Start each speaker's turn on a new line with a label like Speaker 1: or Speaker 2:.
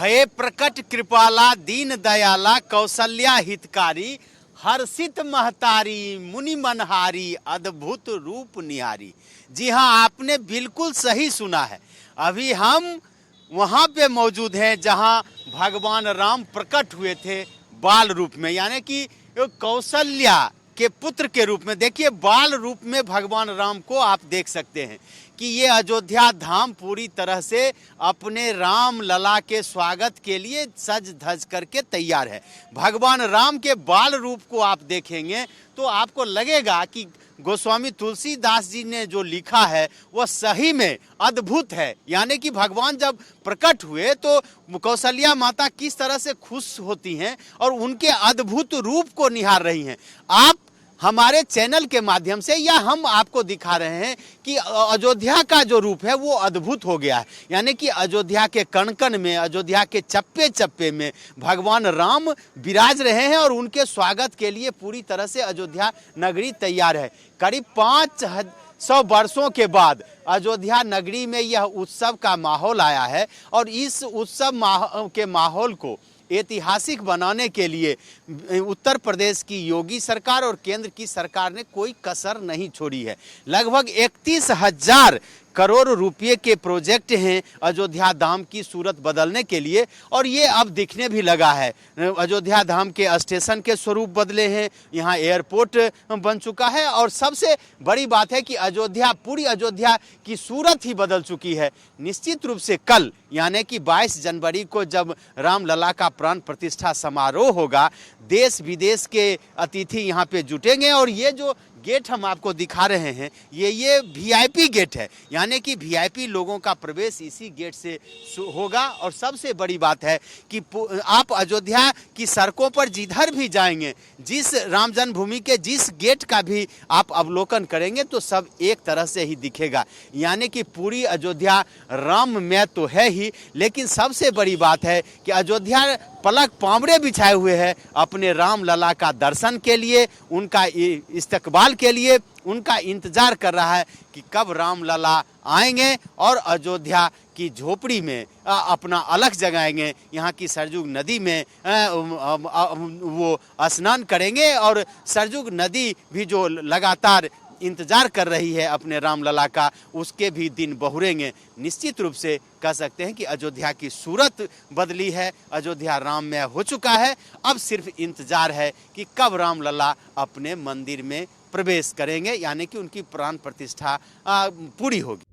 Speaker 1: भये प्रकट कृपाला दीन दयाला कौशल्या हितकारी हर्षित महतारी मुनि मनहारी अद्भुत रूप निहारी। जी हाँ, आपने बिल्कुल सही सुना है। अभी हम वहाँ पे मौजूद हैं जहाँ भगवान राम प्रकट हुए थे बाल रूप में, यानी कि कौशल्या के पुत्र के रूप में। देखिए, बाल रूप में भगवान राम को आप देख सकते हैं कि ये अयोध्या धाम पूरी तरह से अपने राम लला के स्वागत के लिए सज धज करके तैयार है। भगवान राम के बाल रूप को आप देखेंगे तो आपको लगेगा कि गोस्वामी तुलसीदास जी ने जो लिखा है वह सही में अद्भुत है। यानी कि भगवान जब प्रकट हुए तो कौशल्या माता किस तरह से खुश होती हैं और उनके अद्भुत रूप को निहार रही हैं। आप हमारे चैनल के माध्यम से या हम आपको दिखा रहे हैं कि अयोध्या का जो रूप है वो अद्भुत हो गया है। यानी कि अयोध्या के कण कण में, अयोध्या के चप्पे चप्पे में भगवान राम विराज रहे हैं और उनके स्वागत के लिए पूरी तरह से अयोध्या नगरी तैयार है। करीब 500 वर्षों के बाद अयोध्या नगरी में यह उत्सव का माहौल आया है और इस उत्सव के माहौल को ऐतिहासिक बनाने के लिए उत्तर प्रदेश की योगी सरकार और केंद्र की सरकार ने कोई कसर नहीं छोड़ी है। लगभग 31,000 करोड़ रुपए के प्रोजेक्ट हैं अयोध्या धाम की सूरत बदलने के लिए और ये अब दिखने भी लगा है। अयोध्या धाम के स्टेशन के स्वरूप बदले हैं, यहाँ एयरपोर्ट बन चुका है और सबसे बड़ी बात है कि पूरी अयोध्या की सूरत ही बदल चुकी है। निश्चित रूप से कल यानी कि 22 जनवरी को जब रामलला का प्राण प्रतिष्ठा समारोह होगा, देश विदेश के अतिथि यहाँ पे जुटेंगे और ये जो गेट हम आपको दिखा रहे हैं ये वीआईपी गेट है। यानी कि वीआईपी लोगों का प्रवेश इसी गेट से होगा। और सबसे बड़ी बात है कि आप अयोध्या की सड़कों पर जिधर भी जाएंगे, जिस राम जन्मभूमि के जिस गेट का भी आप अवलोकन करेंगे तो सब एक तरह से ही दिखेगा। यानी कि पूरी अयोध्या राममय तो है ही, लेकिन सबसे बड़ी बात है कि अयोध्या पलक पांवड़े बिछाए हुए है अपने राम लला का दर्शन के लिए, उनका इस्तकबाल के लिए, उनका इंतजार कर रहा है कि कब राम लला आएंगे और अयोध्या की झोपड़ी में अपना अलख जगाएंगे। यहाँ की सरजू नदी में वो स्नान करेंगे और सरजू नदी भी जो लगातार इंतजार कर रही है अपने रामलला का, उसके भी दिन बहुरेंगे। निश्चित रूप से कह सकते हैं कि अयोध्या की सूरत बदली है, अयोध्या राममय हो चुका है। अब सिर्फ इंतजार है कि कब रामलला अपने मंदिर में प्रवेश करेंगे, यानी कि उनकी प्राण प्रतिष्ठा पूरी होगी।